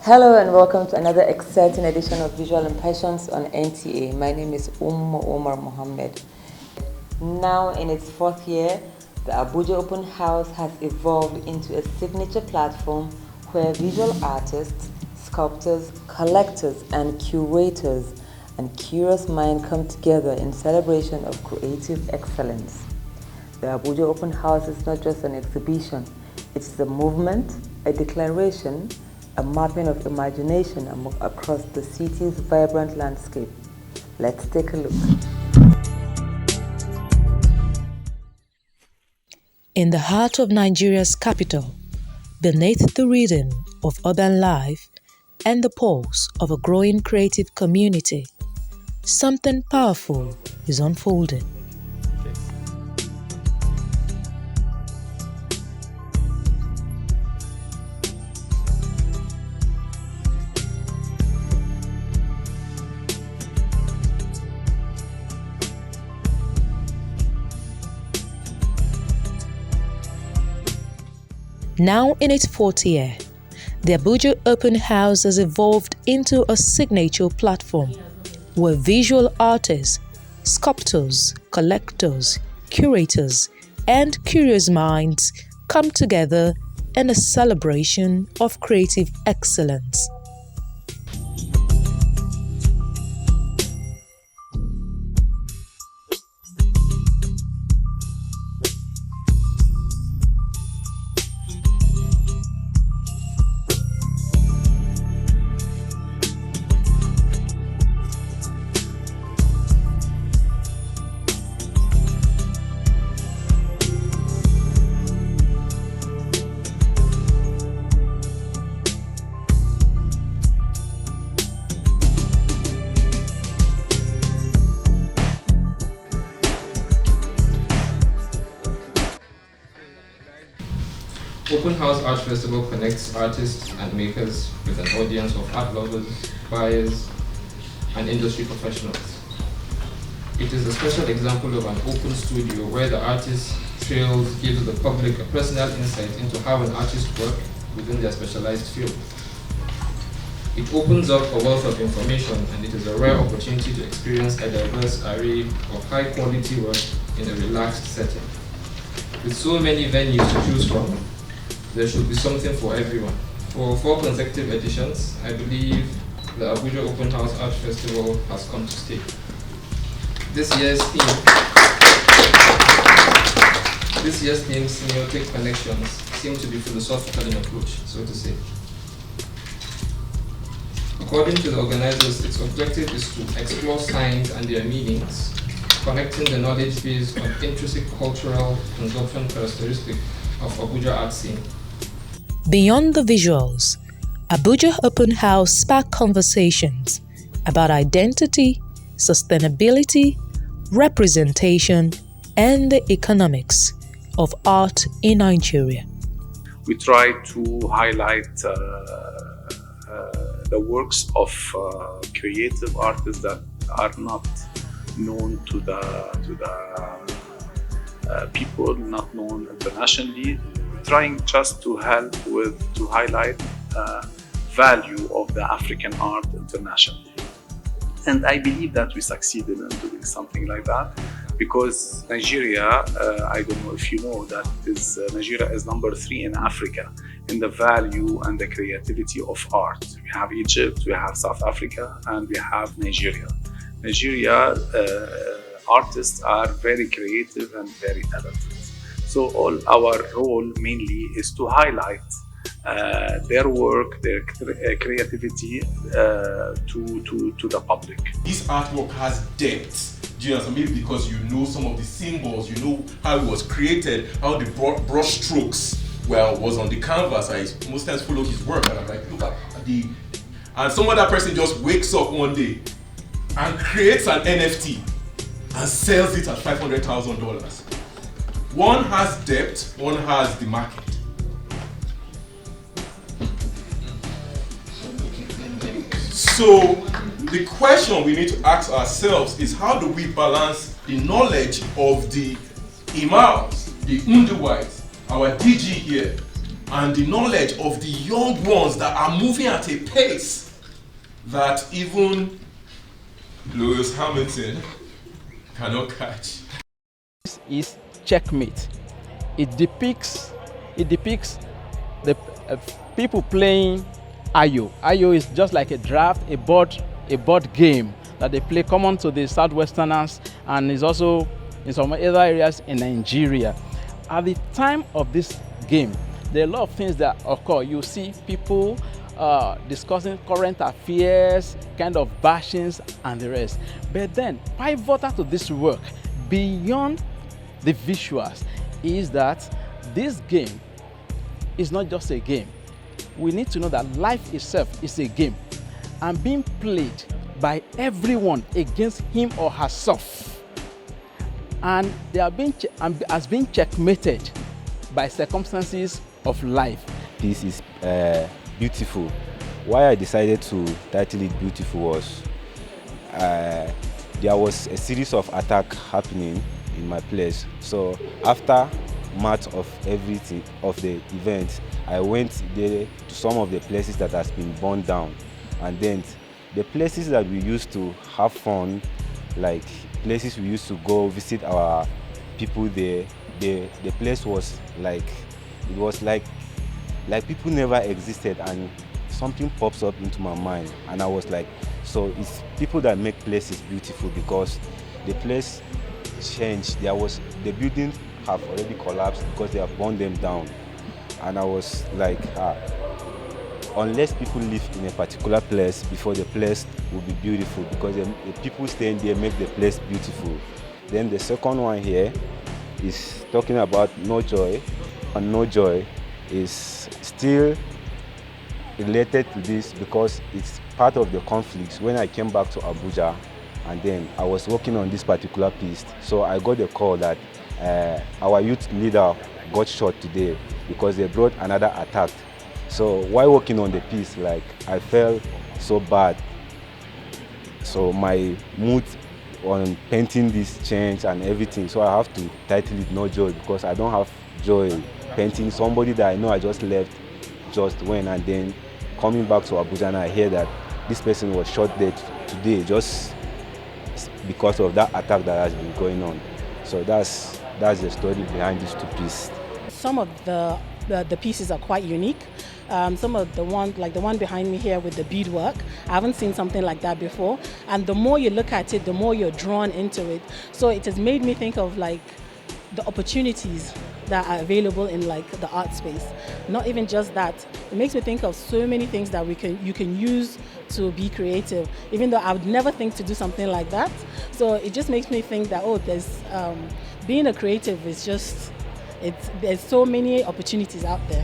Hello and welcome to another exciting edition of Visual Impressions on NTA. My name is Omar Mohammed. Now in its fourth year, the Abuja Open House has evolved into a signature platform where visual artists, sculptors, collectors and curators and curious minds come together in celebration of creative excellence. The Abuja Open House is not just an exhibition, it's a movement, a declaration, a mapping of imagination across the city's vibrant landscape. Let's take a look. In the heart of Nigeria's capital, beneath the rhythm of urban life and the pulse of a growing creative community, something powerful is unfolding. Now in its fourth year, the Abuja Open House has evolved into a signature platform where visual artists, sculptors, collectors, curators, and curious minds come together in a celebration of creative excellence. Open House Art Festival connects artists and makers with an audience of art lovers, buyers, and industry professionals. It is a special example of an open studio where the artist trails gives the public a personal insight into how an artist works within their specialized field. It opens up a wealth of information, and it is a rare opportunity to experience a diverse array of high-quality work in a relaxed setting. With so many venues to choose from, there should be something for everyone. For 4 consecutive editions, I believe the Abuja Open House Art Festival has come to stay. This year's theme, semiotic connections, seems to be philosophical in approach, so to say. According to the organizers, its objective is to explore signs and their meanings, connecting the knowledge base on intrinsic cultural consumption characteristics of Abuja art scene. Beyond the visuals, Abuja Open House sparked conversations about identity, sustainability, representation, and the economics of art in Nigeria. We try to highlight the works of creative artists that are not known to the people, not known internationally. Trying just to help to highlight value of the African art internationally. And I believe that we succeeded in doing something like that because Nigeria, I don't know if you know that Nigeria is number 3 in Africa in the value and the creativity of art. We have Egypt, we have South Africa, and we have Nigeria. Nigeria artists are very creative and very talented. So all our role mainly is to highlight their work, their creativity to the public. This artwork has depth. Do you understand? Maybe because you know some of the symbols, you know how it was created, how the brush strokes was on the canvas. I most times follow his work and I'm like, look at and some other person just wakes up one day and creates an NFT and sells it at $500,000. One has depth, one has the market. So the question we need to ask ourselves is how do we balance the knowledge of the imams, the Unduwites, our DG here, and the knowledge of the young ones that are moving at a pace that even Lewis Hamilton cannot catch. This is Checkmate. It depicts the people playing Ayo. Ayo is just like a draft, a board game that they play common to the Southwesterners, and is also in some other areas in Nigeria. At the time of this game, there are a lot of things that occur. You see people discussing current affairs, kind of bashings and the rest. But then, pivotal to this work, beyond the visuals, is that this game is not just a game. We need to know that life itself is a game and being played by everyone against him or herself. And they are being checkmated by circumstances of life. This is beautiful. Why I decided to title it Beautiful was there was a series of attacks happening in my place. So after much of everything of the event, I went there to some of the places that has been burned down, and then the places that we used to have fun, like places we used to go visit our people there, the place was like, it was like people never existed, and something pops up into my mind, and I was like, so it's people that make places beautiful, because the place changed. The buildings have already collapsed because they have burned them down, and I was like, unless people live in a particular place before the place will be beautiful, because the people staying there make the place beautiful. Then the second one here is talking about no joy, and no joy is still related to this because it's part of the conflicts. When I came back to Abuja, and then I was working on this particular piece, so I got the call that our youth leader got shot today because they brought another attack. So while working on the piece, like, I felt so bad. So my mood on painting this changed and everything. So I have to title it No Joy, because I don't have joy painting somebody that I know I just left just when, and then coming back to Abuja and I hear that this person was shot dead today just because of that attack that has been going on. So that's the story behind these two pieces. Some of the pieces are quite unique. Some of the one, like the one behind me here with the beadwork, I haven't seen something like that before. And the more you look at it, the more you're drawn into it. So it has made me think of like the opportunities that are available in like the art space. Not even just that, it makes me think of so many things that you can use to be creative, even though I would never think to do something like that. So it just makes me think that, oh, there's being a creative is just, there's so many opportunities out there.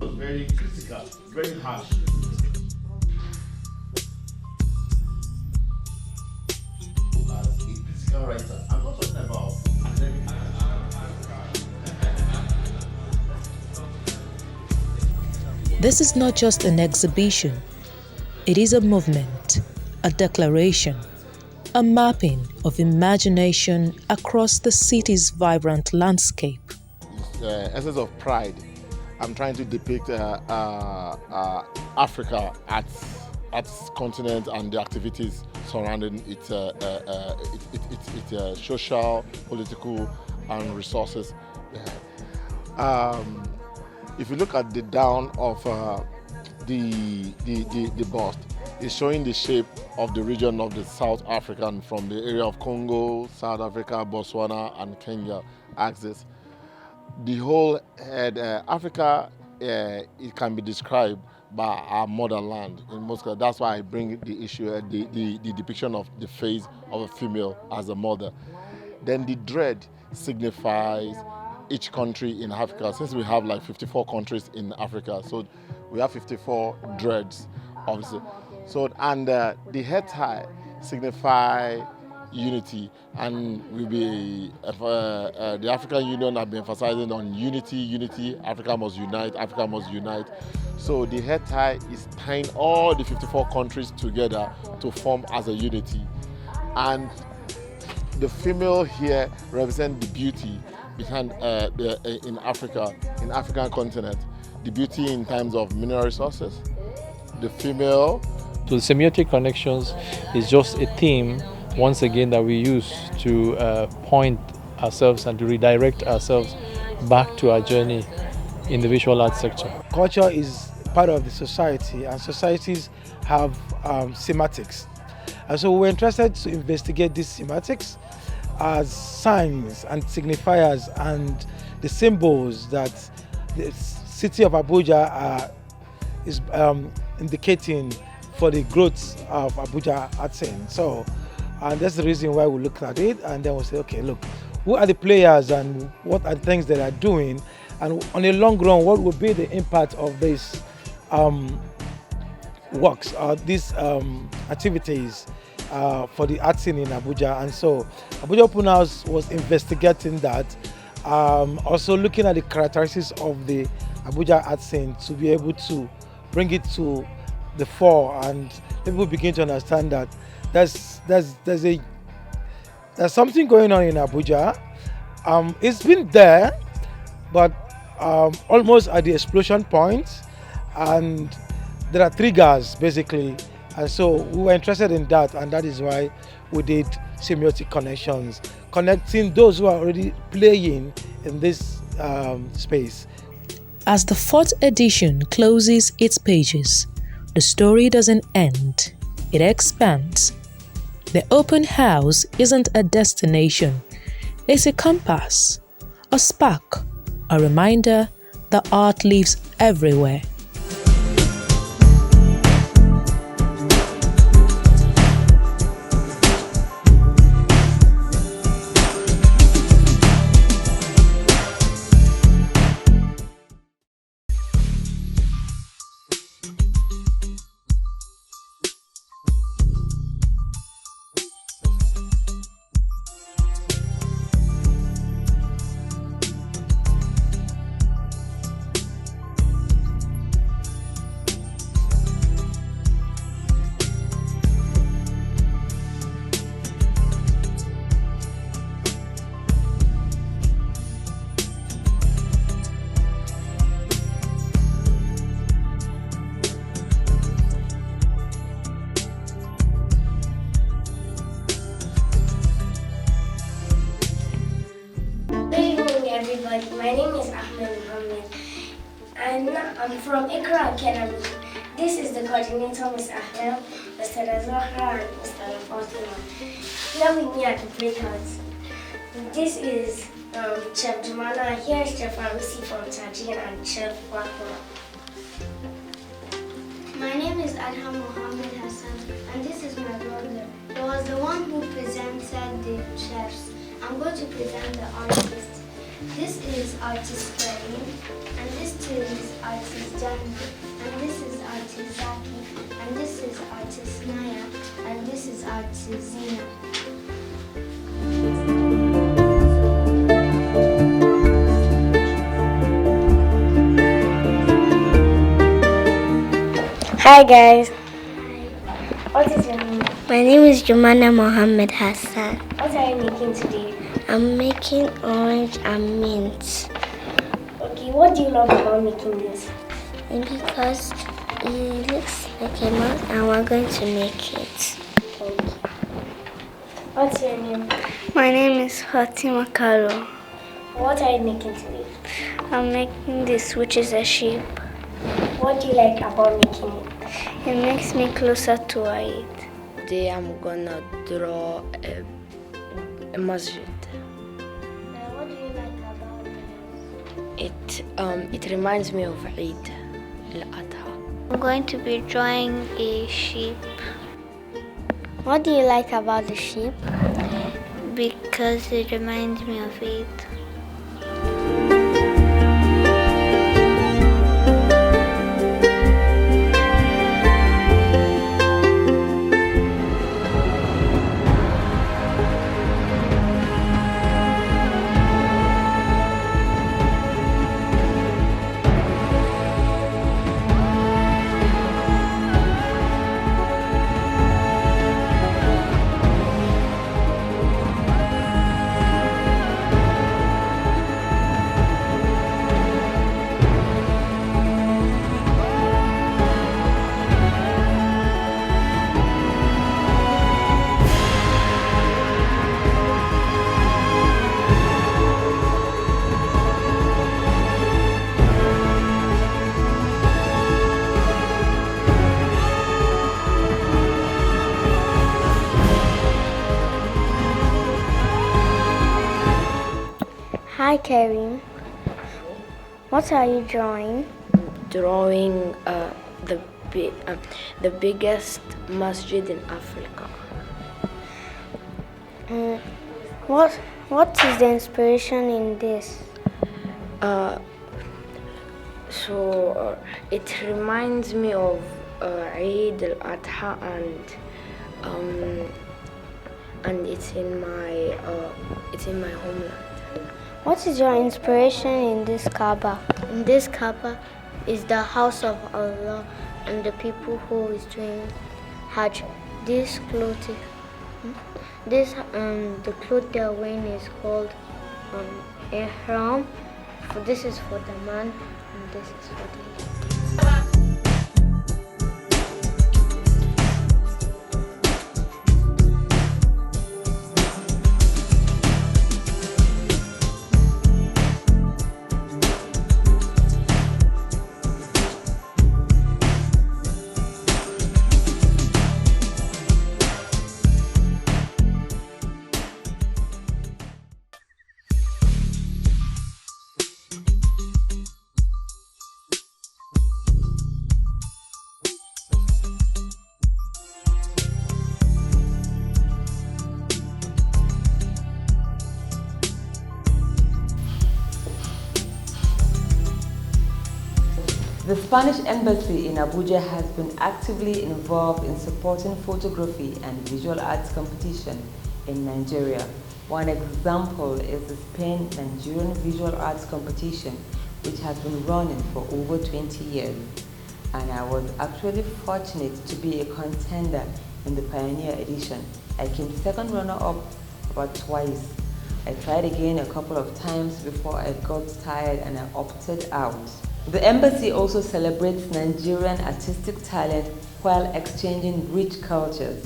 Very critical, very harsh. As a critical writer, I'm not talking about academic. This is not just an exhibition. It is a movement, a declaration, a mapping of imagination across the city's vibrant landscape. The essence of pride. I'm trying to depict Africa at its continent and the activities surrounding its social, political, and resources. If you look at the down of the bust, it's showing the shape of the region of the South African, from the area of Congo, South Africa, Botswana, and Kenya axis. The whole head, Africa, it can be described by our motherland in most cases. That's why I bring the issue, the depiction of the face of a female as a mother. Then the dread signifies each country in Africa. Since we have like 54 countries in Africa, so we have 54 dreads, obviously. So, and the head tie signify unity, and will be the African Union have been emphasizing on unity. Africa must unite. So the head tie is tying all the 54 countries together to form as a unity. And the female here represent the beauty behind in Africa, in African continent, the beauty in terms of mineral resources. The female. So the semiotic connections is just a theme, once again, that we use to point ourselves and to redirect ourselves back to our journey in the visual arts sector. Culture is part of the society, and societies have semiotics. And so we're interested to investigate these semiotics as signs and signifiers and the symbols that the city of Abuja is indicating for the growth of Abuja art scene. So, and that's the reason why we look at it, and then we say, okay, look, who are the players and what are the things that they are doing, and on a long run, what will be the impact of these works or these activities for the art scene in Abuja. And so Abuja Open House was investigating that, also looking at the characteristics of the Abuja art scene to be able to bring it to the fore, and people begin to understand that there's something going on in Abuja. It's been there, but almost at the explosion point, and there are triggers basically, and so we were interested in that, and that is why we did semiotic connections, connecting those who are already playing in this space. As the 4th edition closes its pages, the story doesn't end, it expands. The open house isn't a destination, it's a compass, a spark, a reminder that art lives everywhere. My name is Ahmed Mohammed, and I'm from Accra Academy. This is the coordinator, Ms. Ahmed, Mr. Zahra, and Mr. Fatima. Here with me at the breakouts. This is Chef Jumana, here is Chef Arusi from Tajin, and Chef Wakura. My name is Adham Mohammed Hassan, and this is my brother. He was the one who presented the chefs. I'm going to present the artist. This is artist Karim, and this is artist Jani, and this is artist Zaki, and this is artist Naya, and this is artist Zina. Hi guys. What is your name? My name is Jumana Mohammed Hassan. What are you making today? I'm making orange and mint. Okay, what do you love about making this? Because it looks like a mouth and we're going to make it. Okay. What's your name? My name is Fatima Karo. What are you making today? I'm making this, which is a sheep. What do you like about making it? It makes me closer to it. Today I'm gonna draw a masjid. What do you like about it? It reminds me of Eid al-Adha. I'm going to be drawing a sheep. What do you like about the sheep? Because it reminds me of it. Hi, Karim. What are you drawing? Drawing the biggest masjid in Africa. What is the inspiration in this? It reminds me of Eid al-Adha and it's in my homeland. What is your inspiration in this Kaaba? In this Kaaba is the house of Allah and the people who is doing Hajj. This clothing, the cloth they are wearing is called ihram. This is for the man and this is for the lady. The Spanish Embassy in Abuja has been actively involved in supporting photography and visual arts competition in Nigeria. One example is the Spain-Nigerian Visual Arts Competition, which has been running for over 20 years. And I was actually fortunate to be a contender in the Pioneer Edition. I came second runner-up about twice. I tried again a couple of times before I got tired and I opted out. The embassy also celebrates Nigerian artistic talent while exchanging rich cultures.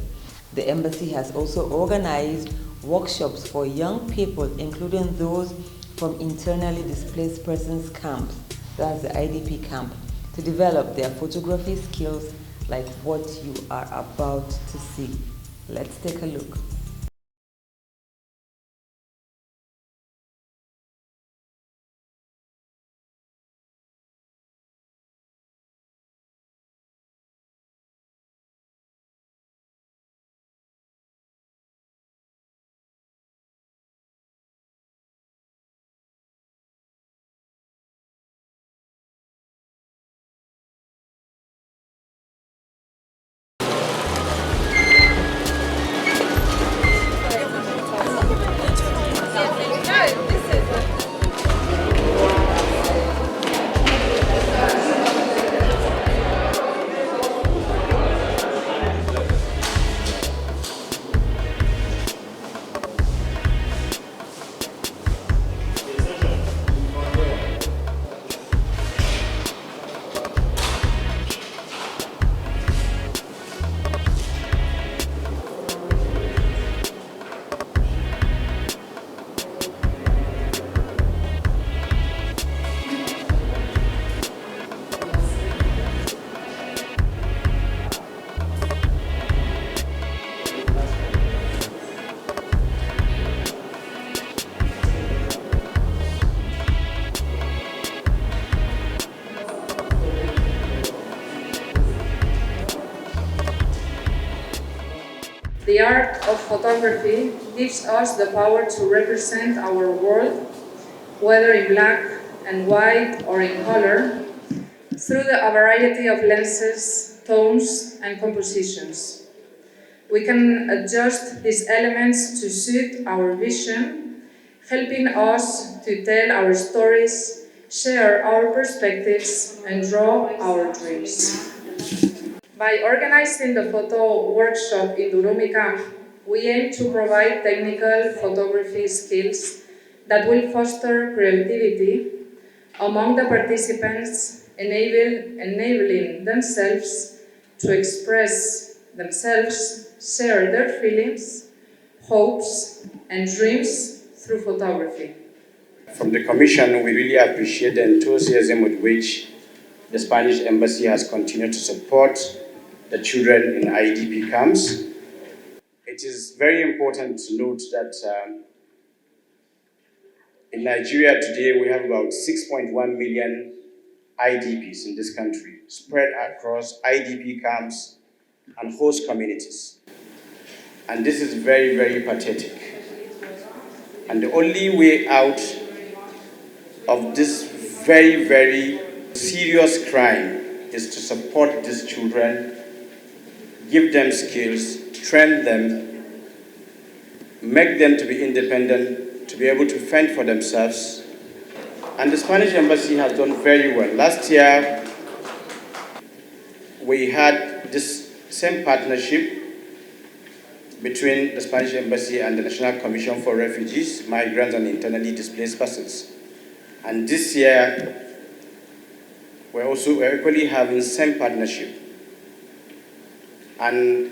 The embassy has also organized workshops for young people, including those from internally displaced persons camps, that's the IDP camp, to develop their photography skills like what you are about to see. Let's take a look. The art of photography gives us the power to represent our world, whether in black and white or in color, through a variety of lenses, tones, and compositions. We can adjust these elements to suit our vision, helping us to tell our stories, share our perspectives, and draw our dreams. By organizing the photo workshop in Durumi camp, we aim to provide technical photography skills that will foster creativity among the participants, enabling themselves to express themselves, share their feelings, hopes, and dreams through photography. From the Commission, we really appreciate the enthusiasm with which the Spanish Embassy has continued to support the children in IDP camps. It is very important to note that In Nigeria today, we have about 6.1 million IDPs in this country, spread across IDP camps and host communities. And this is very, very pathetic. And the only way out of this very, very serious crime is to support these children, give them skills, train them, make them to be independent, to be able to fend for themselves. And the Spanish embassy has done very well. Last year, we had this same partnership between the Spanish embassy and the National Commission for Refugees, Migrants and Internally Displaced Persons. And this year, we're equally having same partnership. And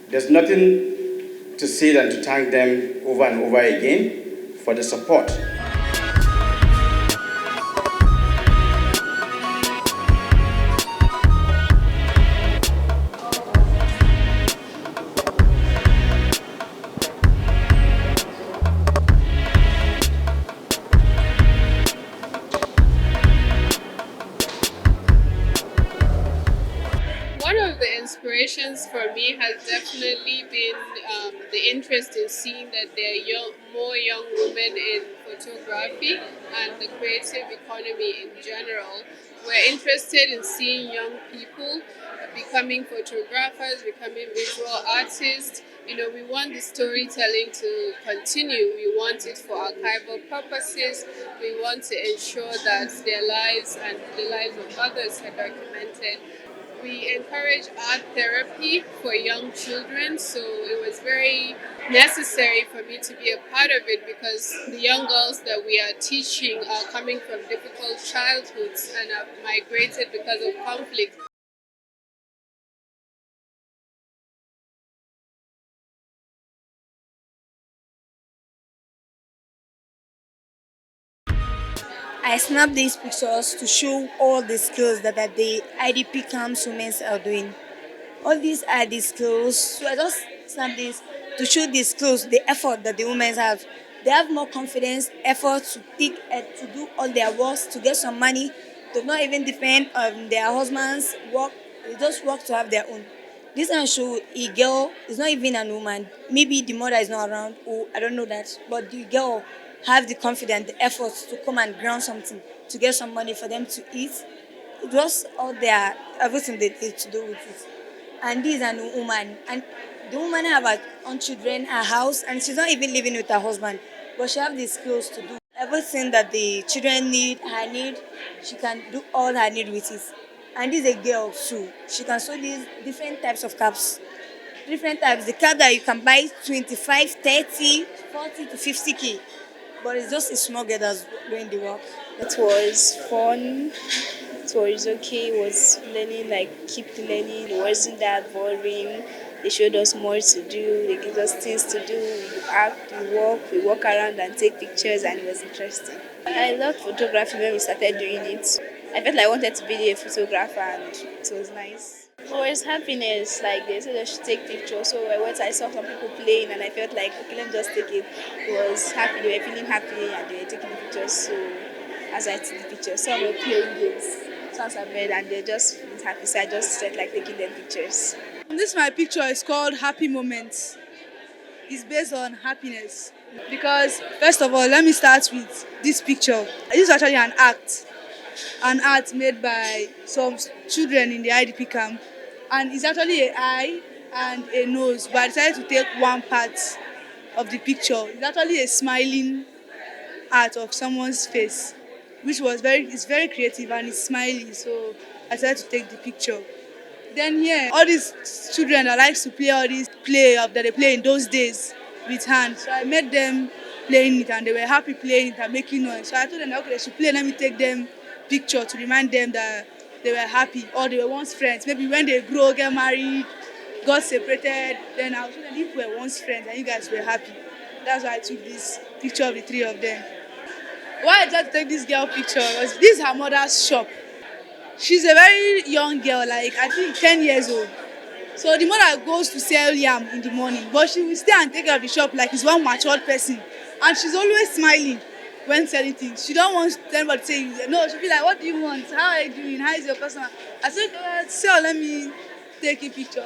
there's nothing to say than to thank them over and over again for the support. One of the inspirations for me has definitely been the interest in seeing that there are more young women in photography and the creative economy in general. We're interested in seeing young people becoming photographers, becoming visual artists. We want the storytelling to continue. We want it for archival purposes. We want to ensure that their lives and the lives of others are documented. We encourage art therapy for young children, so it was very necessary for me to be a part of it because the young girls that we are teaching are coming from difficult childhoods and have migrated because of conflict. I snapped these pictures to show all the skills that the IDP camps women are doing. All these are the skills. So I just snapped this to show the skills, the effort that the women have. They have more confidence, effort to to do all their works, to get some money, to not even depend on their husbands' work. They just work to have their own. This can show a girl is not even a woman. Maybe the mother is not around, or I don't know that. But the girl have the confidence, the effort to come and ground something, to get some money for them to eat. It was all their everything they did to do with it. And this is a woman, and the woman have her own children, her house, and she's not even living with her husband, but she have the skills to do everything that the children need, her need. She can do all her need with it. And this is a girl too. She can sew these different types of caps, different types. The cap that you can buy 25, 30, 40 to 50k, but it's just a small girl that's doing the work. It was fun. It was okay. It was learning, like keep learning. It wasn't that boring. They showed us more to do. They gave us things to do. We act, we walk around and take pictures, and it was interesting. I loved photography when we started doing it. I felt like I wanted to be a photographer, and it was nice. It was happiness. Like they said, I should take pictures. So I went. I saw some people playing, and I felt like, okay, let me just take it. It was happy. They were feeling happy, and they were taking the pictures. So as I took the pictures, some were playing games. Some were bed, and they just feeling happy. So I just started like taking them pictures. This my picture is called Happy Moments. It's based on happiness. Because first of all, let me start with this picture. This is actually an art made by some children in the IDP camp. And it's actually an eye and a nose, but I decided to take one part of the picture. It's actually a smiling art of someone's face, which was it's very creative and it's smiley, so I decided to take the picture. Then here, all these children that likes to play all this that they play in those days with hands. So I made them playing it and they were happy playing it and making noise. So I told them, okay, they should play, let me take them picture to remind them that they were happy or they were once friends. Maybe when they grow, get married, got separated, then I'll show them if we were once friends and you guys were happy. That's why I took this picture of the three of them. Why I decided to take this girl picture was this is her mother's shop. She's a very young girl, like I think 10 years old. So the mother goes to sell yam in the morning, but she will stay and take care of the shop like she's one matured person. And she's always smiling. when selling things. She don't want anybody saying, no, she'll be like, what do you want? How are you doing? How is your personal? I said, sir, let me take a picture.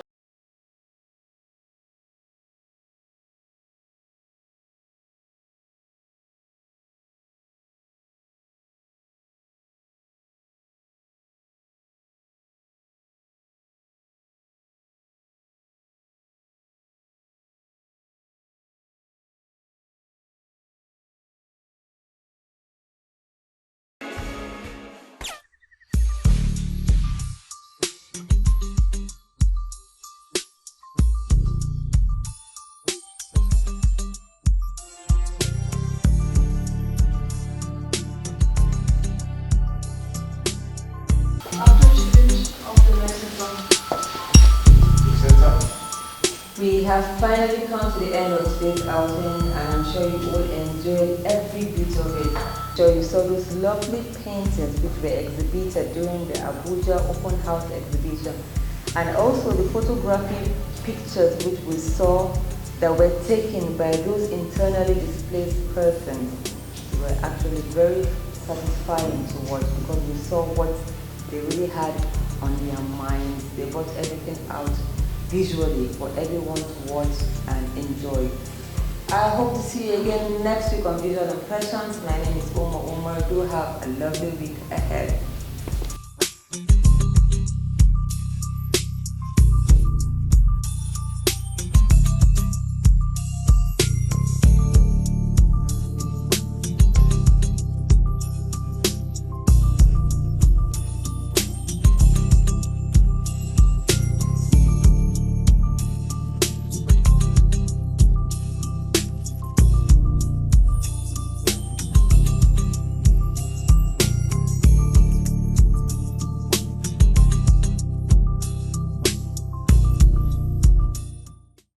We have finally come to the end of today's outing, and I'm sure you all enjoyed every bit of it. So you saw those lovely paintings which were exhibited during the Abuja open house exhibition, and also the photography pictures which we saw that were taken by those internally displaced persons. They were actually very satisfying to watch because we saw what they really had on their minds. They brought everything out visually for everyone to watch and enjoy. I hope to see you again next week on Visual Impressions. My name is Omar. Do have a lovely week ahead.